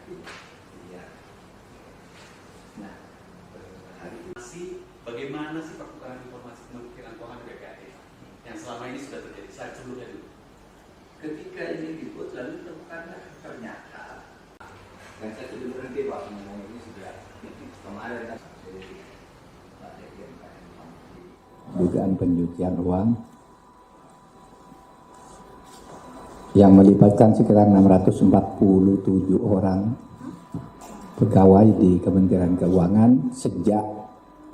Iya. Nah, hari ini bagaimana sih pertukaran informasi Kementerian Keuangan BPAD yang selama ini sudah terjadi saat sebelumnya dulu? Ketika ini dibuat lalu temukanlah ternyata dan saya sudah berhenti Pak ngomong ini sudah kemarin kan dugaan pencucian uang yang melibatkan sekitar 647 orang pegawai di Kementerian Keuangan sejak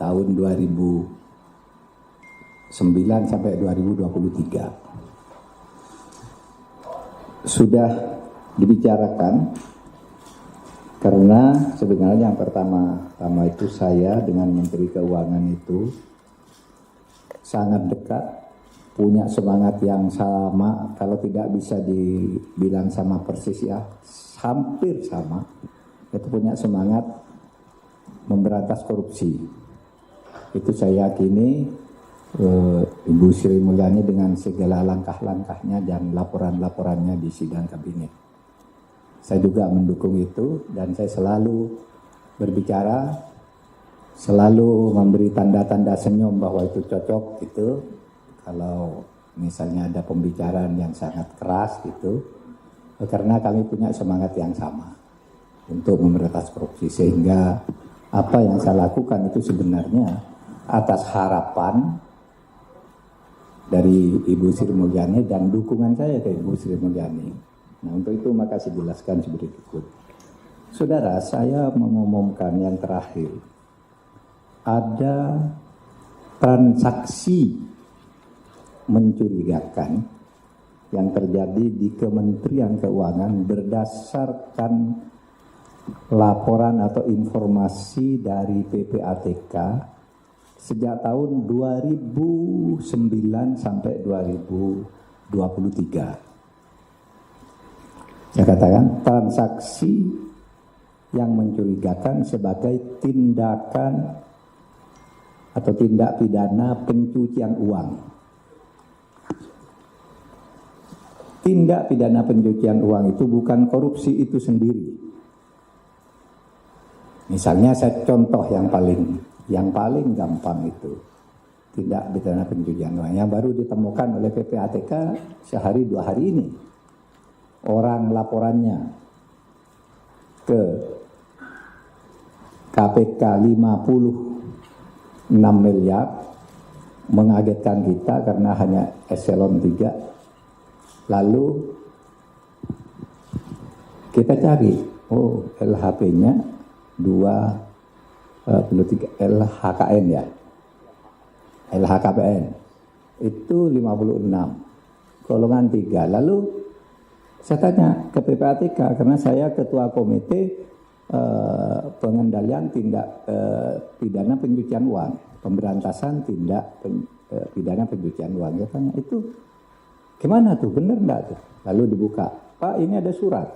tahun 2009 sampai 2023. Sudah dibicarakan karena sebenarnya yang pertama itu saya dengan Menteri Keuangan itu sangat dekat, punya semangat yang sama, kalau tidak bisa dibilang sama persis ya, hampir sama. Itu punya semangat memberantas korupsi. Itu saya yakini Ibu Sri Mulyani dengan segala langkah-langkahnya dan laporan-laporannya di sidang kabinet. Saya juga mendukung itu dan saya selalu berbicara, selalu memberi tanda-tanda senyum bahwa itu cocok gitu. Kalau misalnya ada pembicaraan yang sangat keras gitu, karena kami punya semangat yang sama untuk memberantas korupsi, sehingga apa yang saya lakukan itu sebenarnya atas harapan dari Ibu Sri Mulyani dan dukungan saya ke Ibu Sri Mulyani. Nah, untuk itu maka saya jelaskan seperti berikut. Saudara, saya mengumumkan yang terakhir, ada transaksi mencurigakan yang terjadi di Kementerian Keuangan berdasarkan laporan atau informasi dari PPATK sejak tahun 2009 sampai 2023. Saya katakan transaksi yang mencurigakan sebagai tindakan atau tindak pidana pencucian uang. Tindak pidana pencucian uang itu bukan korupsi itu sendiri. Misalnya saya contoh yang paling gampang itu tindak pidana pencucian uang yang baru ditemukan oleh PPATK sehari 2 hari ini. Orang laporannya ke KPK 56 miliar, mengagetkan kita karena hanya eselon 3. Lalu kita cari, LHP-nya 23 LHKN ya, LHKPN itu 56 golongan 3. Lalu saya tanya ke PPATK karena saya ketua komite pengendalian tindak pidana pencucian uang, pemberantasan tindak pidana pencucian uang. Saya tanya, itu gimana tuh, benar enggak tuh? Lalu dibuka, Pak, ini ada surat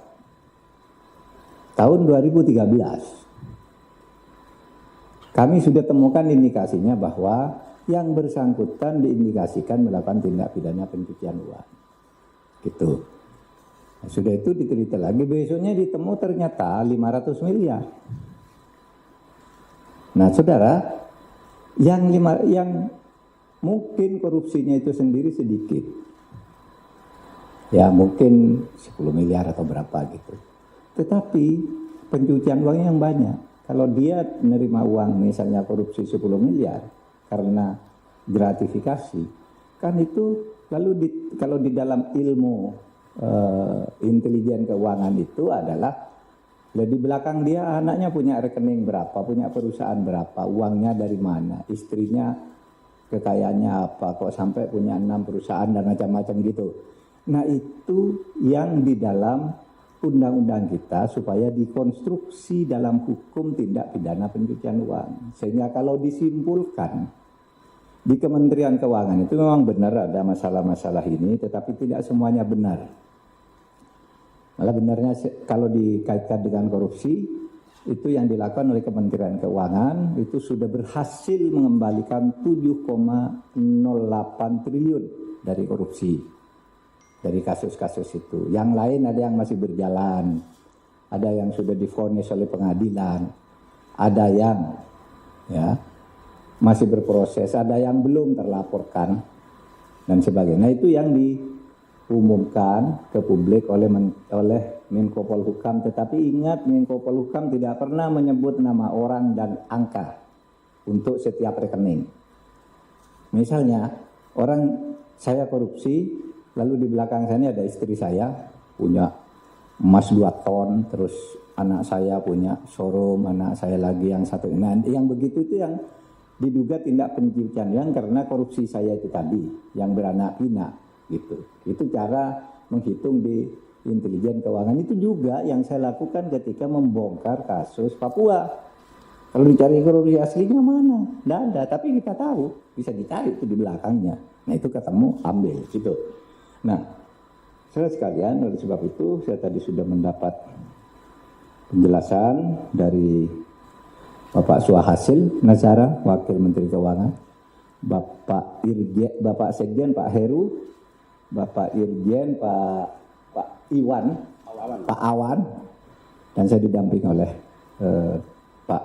tahun 2013. Kami sudah temukan indikasinya bahwa yang bersangkutan diindikasikan melakukan tindak pidana pencucian uang. Gitu. Nah, sudah itu diteliti lagi, besoknya ditemu ternyata 500 miliar. Nah, saudara, yang mungkin korupsinya itu sendiri sedikit. Ya, mungkin 10 miliar atau berapa gitu. Tetapi pencucian uangnya yang banyak. Kalau dia menerima uang misalnya korupsi 10 miliar karena gratifikasi, kan itu lalu kalau di dalam ilmu intelijen keuangan itu adalah di belakang dia anaknya punya rekening berapa, punya perusahaan berapa, uangnya dari mana, istrinya kekayaannya apa, kok sampai punya 6 perusahaan dan macam-macam gitu. Nah, itu yang di dalam undang-undang kita supaya dikonstruksi dalam hukum tindak pidana pencucian uang. Sehingga kalau disimpulkan di Kementerian Keuangan itu memang benar ada masalah-masalah ini, tetapi tidak semuanya benar. Malah benarnya kalau dikaitkan dengan korupsi, itu yang dilakukan oleh Kementerian Keuangan itu sudah berhasil mengembalikan 7,08 triliun dari korupsi, dari kasus-kasus itu. Yang lain ada yang masih berjalan, ada yang sudah divonis oleh pengadilan, ada yang ya masih berproses, ada yang belum terlaporkan dan sebagainya. Nah, itu yang diumumkan ke publik oleh Menko Polhukam. Tetapi ingat, Menko Polhukam tidak pernah menyebut nama orang dan angka untuk setiap rekening. Misalnya orang saya korupsi, lalu di belakang saya ini ada istri saya punya emas 2 ton, terus anak saya punya showroom, anak saya lagi yang satu. Nah, yang begitu itu yang diduga tindak pencucian uang karena korupsi saya itu tadi, yang beranak pinak gitu. Itu cara menghitung di intelijen keuangan. Itu juga yang saya lakukan ketika membongkar kasus Papua. Kalau dicari korupsi aslinya mana? Tidak ada, tapi kita tahu, bisa dicari itu di belakangnya. Nah, itu ketemu, ambil gitu. Nah, saudara sekalian, oleh sebab itu saya tadi sudah mendapat penjelasan dari Bapak Suhasil Nazara, Wakil Menteri Keuangan, Bapak Irjen, Bapak Sekjen Pak Heru, Bapak Irjen Pak Iwan, Pak Awan, dan saya didampingi oleh Pak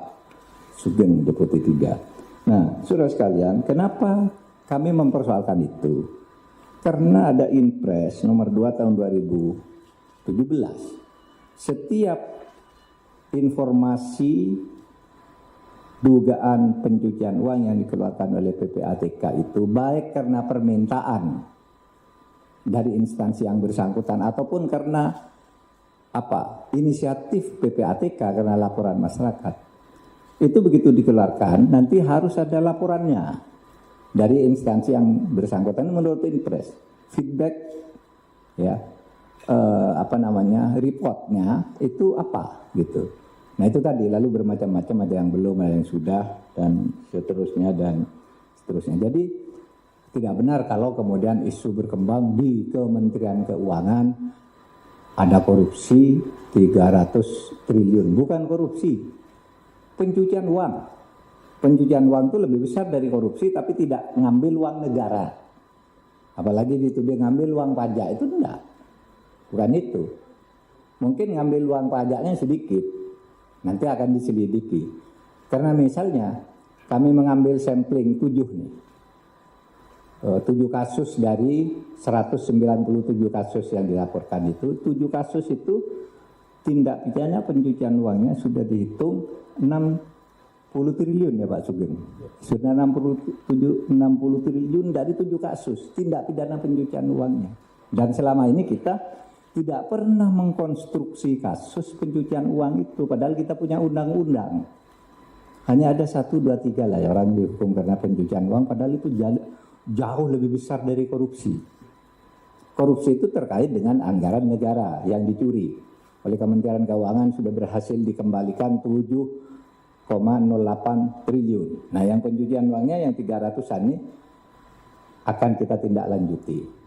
Sugeng Deputi 3. Nah, saudara sekalian, kenapa kami mempersoalkan itu? Karena ada Inpres nomor 2 tahun 2017. Setiap informasi dugaan pencucian uang yang dikeluarkan oleh PPATK itu baik karena permintaan dari instansi yang bersangkutan ataupun karena inisiatif PPATK karena laporan masyarakat. Itu begitu dikeluarkan nanti harus ada laporannya dari instansi yang bersangkutan menurut Inpres. Feedback ya reportnya itu apa gitu. Nah, itu tadi, lalu bermacam-macam, ada yang belum, ada yang sudah, dan seterusnya. Jadi tidak benar kalau kemudian isu berkembang di Kementerian Keuangan ada korupsi 300 triliun. Bukan korupsi, pencucian uang. Pencucian uang itu lebih besar dari korupsi, tapi tidak ngambil uang negara. Apalagi dituding ngambil uang pajak, itu enggak. Bukan itu. Mungkin ngambil uang pajaknya sedikit. Nanti akan diselidiki. Karena misalnya kami mengambil sampling 7 kasus dari 197 kasus yang dilaporkan itu. 7 kasus itu tindak pidana pencucian uangnya sudah dihitung 60 triliun ya Pak Sugeng. Sudah 60 triliun dari 7 kasus tindak pidana pencucian uangnya. Dan selama ini kita tidak pernah mengkonstruksi kasus pencucian uang itu, padahal kita punya undang-undang. Hanya ada 1, 2, 3 lah ya orang dihukum karena pencucian uang, padahal itu jauh lebih besar dari korupsi. Korupsi itu terkait dengan anggaran negara yang dicuri. Oleh Kementerian Keuangan sudah berhasil dikembalikan 7,08 triliun. Nah, yang pencucian uangnya yang 300-an ini akan kita tindak lanjuti.